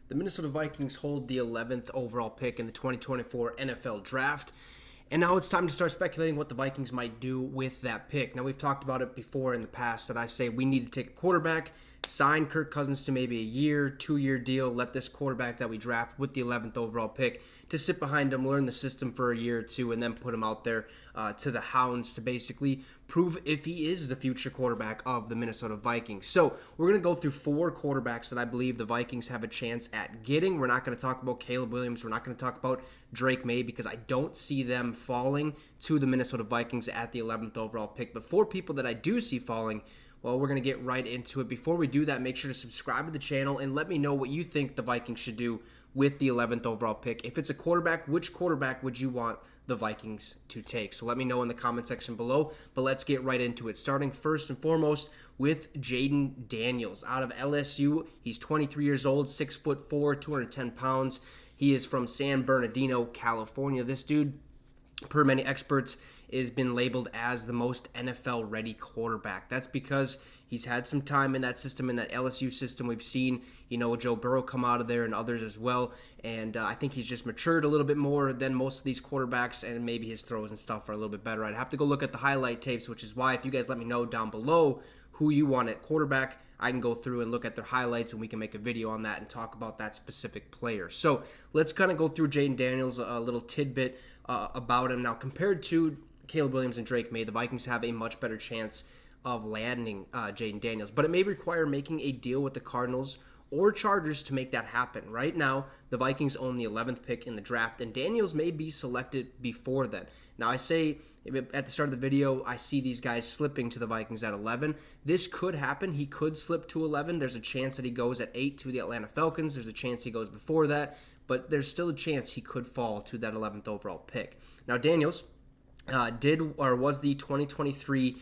The Minnesota Vikings hold the 11th overall pick in the 2024 NFL Draft. And now it's time to start speculating what the Vikings might do with that pick. Now, we've talked about it before in the past that I say we need to take a quarterback, sign Kirk Cousins to maybe a year, 2-year deal, let this quarterback that we draft with the 11th overall pick to sit behind him, learn the system for a year or two, and then put him out there to the Hounds to basically prove if he is the future quarterback of the Minnesota Vikings. So we're going to go through 4 quarterbacks that I believe the Vikings have a chance at getting. We're not going to talk about Caleb Williams. We're not going to talk about Drake May because I don't see them falling to the Minnesota Vikings at the 11th overall pick. But 4 people that I do see falling, well, we're going to get right into it. Before we do that, make sure to subscribe to the channel and let me know what you think the Vikings should do with the 11th overall pick. If it's a quarterback, which quarterback would you want the Vikings to take? So let me know in the comment section below, but let's get right into it. Starting first and foremost with Jayden Daniels out of LSU. He's 23 years old, 6'4", 210 pounds. He is from San Bernardino, California. This dude, per many experts, has been labeled as the most NFL-ready quarterback. That's because he's had some time in that system, in that LSU system. We've seen, Joe Burrow come out of there and others as well. And I think he's just matured a little bit more than most of these quarterbacks, and maybe his throws and stuff are a little bit better. I'd have to go look at the highlight tapes, which is why if you guys let me know down below who you want at quarterback, I can go through and look at their highlights, and we can make a video on that and talk about that specific player. So let's kind of go through Jayden Daniels, a little tidbit about him. Now, compared to Caleb Williams and Drake May, the Vikings have a much better chance of landing Jayden Daniels, but it may require making a deal with the Cardinals or Chargers to make that happen. Right now, the Vikings own the 11th pick in the draft, and Daniels may be selected before then. Now, I say at the start of the video, I see these guys slipping to the Vikings at 11. This could happen. He could slip to 11. There's a chance that he goes at 8 to the Atlanta Falcons. There's a chance he goes before that, but there's still a chance he could fall to that 11th overall pick. Now, Daniels was the 2023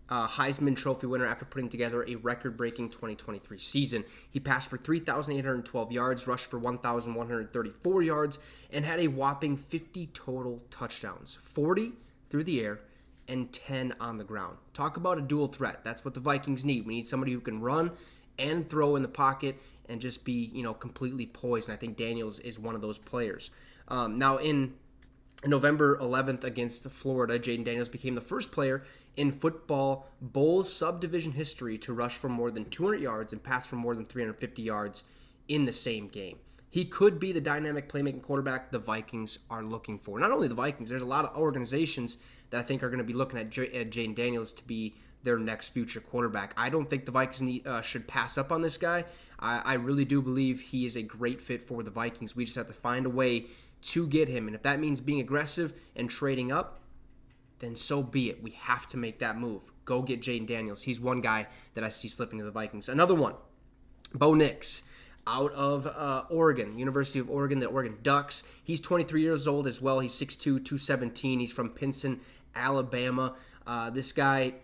Heisman Trophy winner after putting together a record-breaking 2023 season. He passed for 3,812 yards, rushed for 1,134 yards, and had a whopping 50 total touchdowns, 40 through the air and 10 on the ground. Talk about a dual threat. That's what the Vikings need. We need somebody who can run and throw in the pocket and just be, completely poised. And I think Daniels is one of those players. Now, in November 11th against Florida, Jayden Daniels became the first player in football bowl subdivision history to rush for more than 200 yards and pass for more than 350 yards in the same game. He could be the dynamic playmaking quarterback the Vikings are looking for. Not only the Vikings, there's a lot of organizations that I think are going to be looking at Jayden Daniels to be their next future quarterback. I don't think the Vikings should pass up on this guy. I really do believe he is a great fit for the Vikings. We just have to find a way to get him. And if that means being aggressive and trading up, then so be it. We have to make that move. Go get Jayden Daniels. He's one guy that I see slipping to the Vikings. Another one, Bo Nix out of Oregon, University of Oregon, the Oregon Ducks. He's 23 years old as well. He's 6'2", 217. He's from Pinson, Alabama. This guy,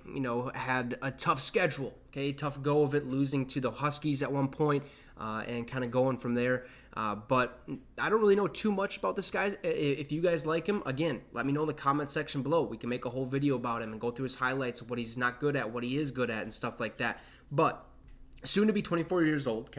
had a tough schedule, tough go of it, losing to the Huskies at one point and kind of going from there. But I don't really know too much about this guy. If you guys like him, again, let me know in the comment section below. We can make a whole video about him and go through his highlights of what he's not good at, what he is good at, and stuff like that. But soon to be 24 years old,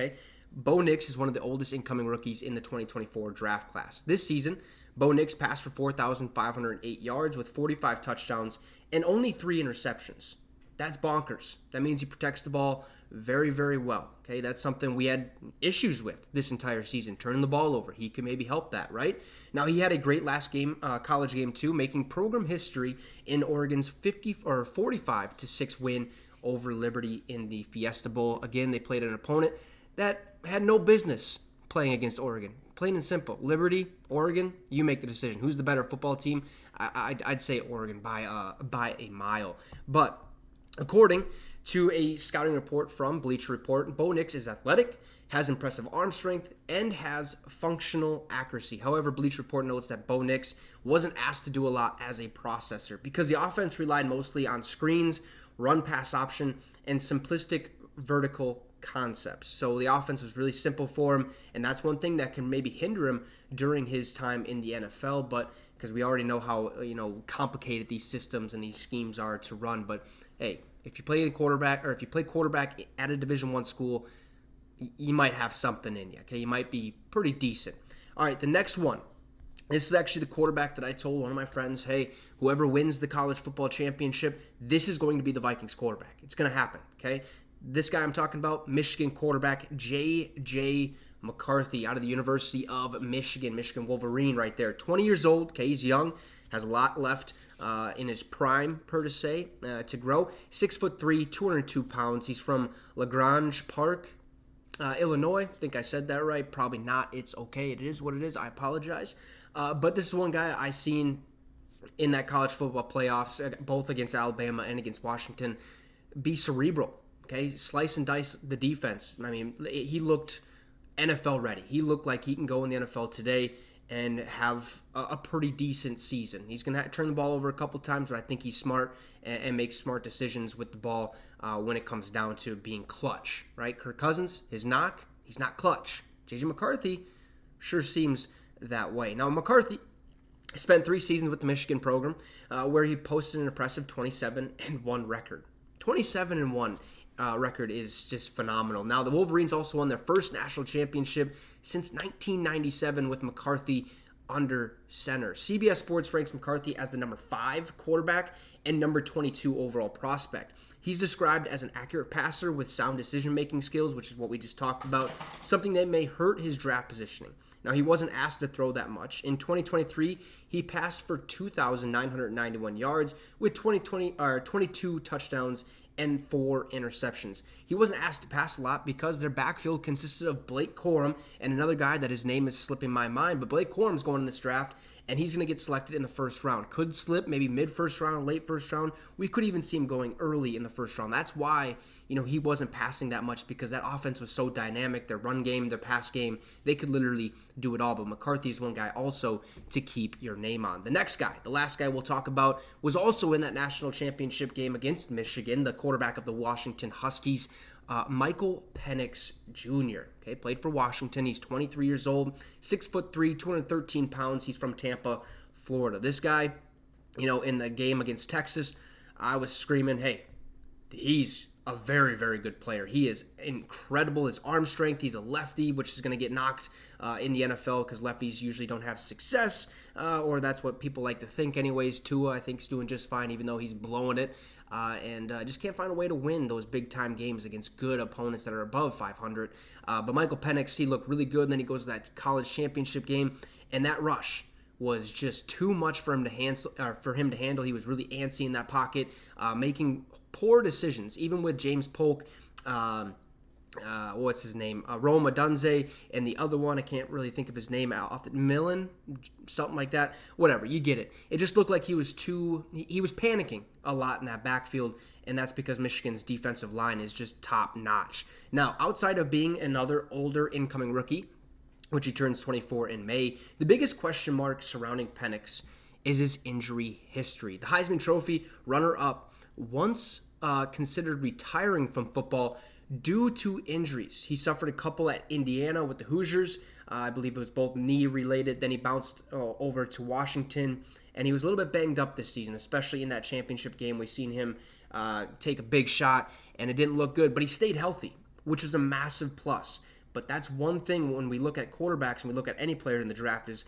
Bo Nix is one of the oldest incoming rookies in the 2024 draft class. This season, Bo Nix passed for 4,508 yards with 45 touchdowns and only 3 interceptions. That's bonkers. That means he protects the ball very, very well. That's something we had issues with this entire season, turning the ball over. He could maybe help that, right? Now, he had a great last game, college game too, making program history in Oregon's 45-6 win over Liberty in the Fiesta Bowl. Again, they played an opponent that had no business playing against Oregon. Plain and simple. Liberty, Oregon, you make the decision. Who's the better football team? I'd say Oregon by a mile. But according to a scouting report from Bleacher Report, Bo Nix is athletic, has impressive arm strength, and has functional accuracy. However, Bleacher Report notes that Bo Nix wasn't asked to do a lot as a processor because the offense relied mostly on screens, run-pass option, and simplistic vertical concepts. So the offense was really simple for him, and that's one thing that can maybe hinder him during his time in the NFL, but because we already know how complicated these systems and these schemes are to run. But hey, if you play quarterback at a Division I school, you might have something in you. Okay, you might be pretty decent. All right, the next one. This is actually the quarterback that I told one of my friends, hey, whoever wins the college football championship, this is going to be the Vikings quarterback. It's going to happen, okay? This guy I'm talking about, Michigan quarterback J.J. McCarthy out of the University of Michigan, Michigan Wolverine right there. 20 years old, okay, he's young, has a lot left in his prime, per se, to grow. 6'3", 202 pounds. He's from LaGrange Park, Illinois. I think I said that right. Probably not. It's okay. It is what it is. I apologize. But this is one guy I seen in that college football playoffs, both against Alabama and against Washington, be cerebral. Okay, slice and dice the defense. I mean, he looked NFL ready. He looked like he can go in the NFL today and have a pretty decent season. He's going to turn the ball over a couple times, but I think he's smart and makes smart decisions with the ball when it comes down to being clutch, right? Kirk Cousins, he's not clutch. J.J. McCarthy sure seems that way. Now, McCarthy spent 3 seasons with the Michigan program where he posted an impressive 27-1 record. 27-1 record is just phenomenal. Now, the Wolverines also won their first national championship since 1997 with McCarthy under center. CBS Sports ranks McCarthy as the number 5 quarterback and number 22 overall prospect. He's described as an accurate passer with sound decision-making skills, which is what we just talked about, something that may hurt his draft positioning. Now, he wasn't asked to throw that much. In 2023, he passed for 2,991 yards with 22 touchdowns and 4 interceptions. He wasn't asked to pass a lot because their backfield consisted of Blake Corum and another guy that his name is slipping my mind, but Blake Corum's going in this draft, and he's going to get selected in the first round. Could slip maybe mid-first round, late first round. We could even see him going early in the first round. That's why, he wasn't passing that much, because that offense was so dynamic. Their run game, their pass game, they could literally do it all. But McCarthy is one guy also to keep your name on. The next guy, the last guy we'll talk about, was also in that national championship game against Michigan, the quarterback of the Washington Huskies, Michael Penix Jr. Okay, played for Washington. He's 23 years old, 6'3", 213 pounds. He's from Tampa, Florida. This guy, in the game against Texas, I was screaming, hey, he's a very, very good player. He is incredible. His arm strength, he's a lefty, which is going to get knocked in the NFL because lefties usually don't have success, or that's what people like to think anyways. Tua, I think, is doing just fine, even though he's blowing it, and just can't find a way to win those big-time games against good opponents that are above 500. But Michael Penix, he looked really good, and then he goes to that college championship game, and that rush was just too much for him to handle. He was really antsy in that pocket, making poor decisions, even with James Polk, what's his name, Rome Odunze, and the other one, I can't really think of his name, Millen, something like that. Whatever, you get it. It just looked like he was panicking a lot in that backfield, and that's because Michigan's defensive line is just top notch. Now, outside of being another older incoming rookie, which he turns 24 in May, the biggest question mark surrounding Penix is his injury history. The Heisman Trophy runner-up once considered retiring from football due to injuries. He suffered a couple at Indiana with the Hoosiers. I believe it was both knee-related. Then he bounced over to Washington, and he was a little bit banged up this season, especially in that championship game. We've seen him take a big shot, and it didn't look good, but he stayed healthy, which was a massive plus. But that's one thing when we look at quarterbacks and we look at any player in the draft is,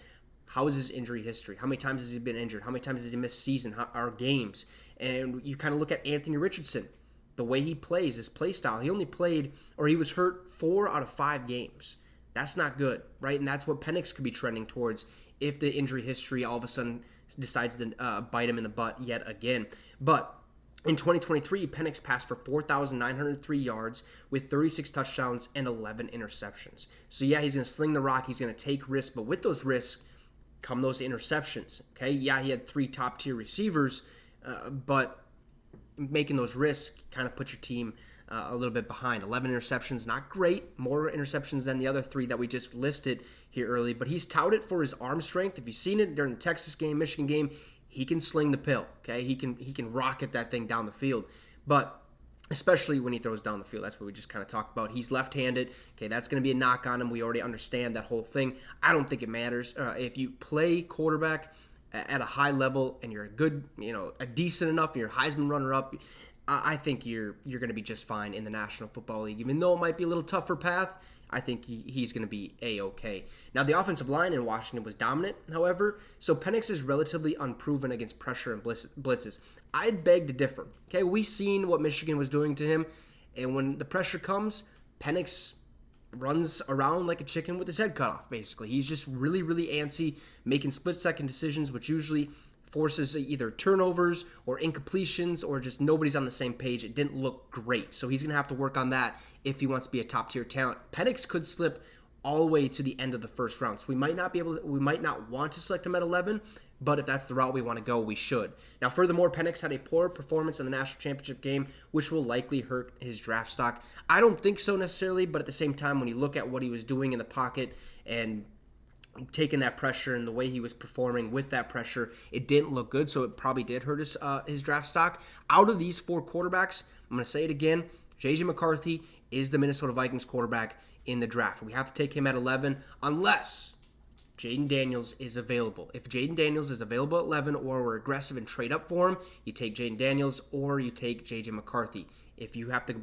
how is his injury history? How many times has he been injured? How many times has he missed season or games? And you kind of look at Anthony Richardson, the way he plays, his play style. He only played, or he was hurt 4 out of 5 games. That's not good, right? And that's what Penix could be trending towards if the injury history all of a sudden decides to bite him in the butt yet again. But in 2023, Penix passed for 4,903 yards with 36 touchdowns and 11 interceptions. So yeah, he's going to sling the rock. He's going to take risks, but with those risks come those interceptions. Okay, yeah, he had 3 top-tier receivers, but making those risks kind of put your team a little bit behind. 11 interceptions, not great. More interceptions than the other 3 that we just listed here early, but he's touted for his arm strength. If you've seen it during the Texas game, Michigan game, he can sling the pill, okay? He can rocket that thing down the field. But especially when he throws down the field, that's what we just kind of talked about. He's left-handed. Okay, that's going to be a knock on him. We already understand that whole thing. I don't think it matters. If you play quarterback at a high level and you're a good, a decent enough, and you're a Heisman runner-up, I think you're going to be just fine in the National Football League. Even though it might be a little tougher path, I think he's going to be A-okay. Now, the offensive line in Washington was dominant, however, so Penix is relatively unproven against pressure and blitzes. I'd beg to differ. Okay, we seen what Michigan was doing to him, and when the pressure comes, Penix runs around like a chicken with his head cut off, basically. He's just really, really antsy, making split-second decisions, which usually forces either turnovers or incompletions or just nobody's on the same page. It didn't look great. So he's going to have to work on that if he wants to be a top-tier talent. Penix could slip all the way to the end of the first round. So we might not want to select him at 11, but if that's the route we want to go, we should. Now, furthermore, Penix had a poor performance in the national championship game, which will likely hurt his draft stock. I don't think so necessarily, but at the same time, when you look at what he was doing in the pocket and taking that pressure and the way he was performing with that pressure, it didn't look good, so it probably did hurt his draft stock. Out of these 4 quarterbacks, I'm going to say it again, J.J. McCarthy is the Minnesota Vikings quarterback in the draft. We have to take him at 11 unless Jaden Daniels is available. If Jaden Daniels is available at 11 or we're aggressive and trade up for him, you take Jaden Daniels or you take J.J. McCarthy. If you have to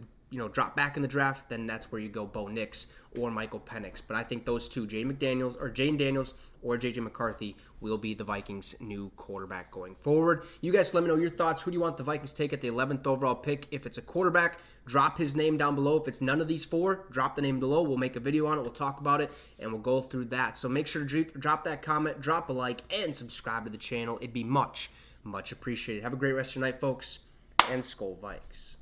drop back in the draft, then that's where you go Bo Nix or Michael Penix. But I think those two, Jaden Daniels or J.J. McCarthy, will be the Vikings' new quarterback going forward. You guys let me know your thoughts. Who do you want the Vikings to take at the 11th overall pick? If it's a quarterback, drop his name down below. If it's none of these 4, drop the name below. We'll make a video on it. We'll talk about it, and we'll go through that. So make sure to drop that comment, drop a like, and subscribe to the channel. It'd be much, much appreciated. Have a great rest of your night, folks, and Skol Vikes.